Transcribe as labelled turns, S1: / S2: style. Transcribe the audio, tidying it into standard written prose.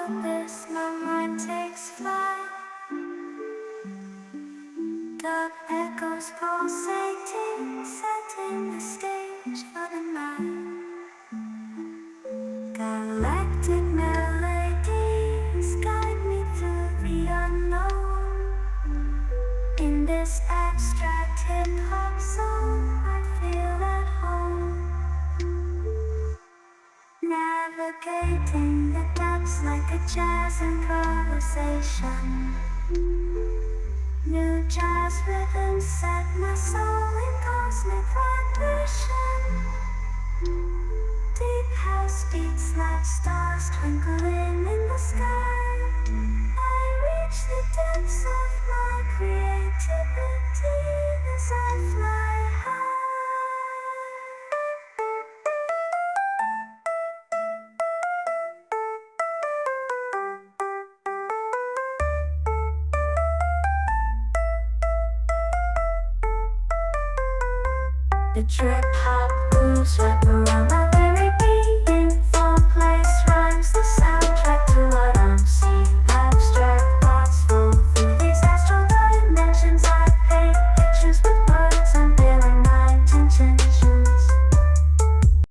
S1: abyss, my mind takes flight. The echoes pulsating, setting the stage for the night. Galactic melodies guide me through the unknown. In this abstract hip-hop song, I feel at home. Navigating the depths like a jazz improvisation. New jazz rhythms set my soul in cosmic vibration. Deep house beats like stars twinkling in the sky. I reach the depths of my creativity as I fly high. The trip hop grooves wrap around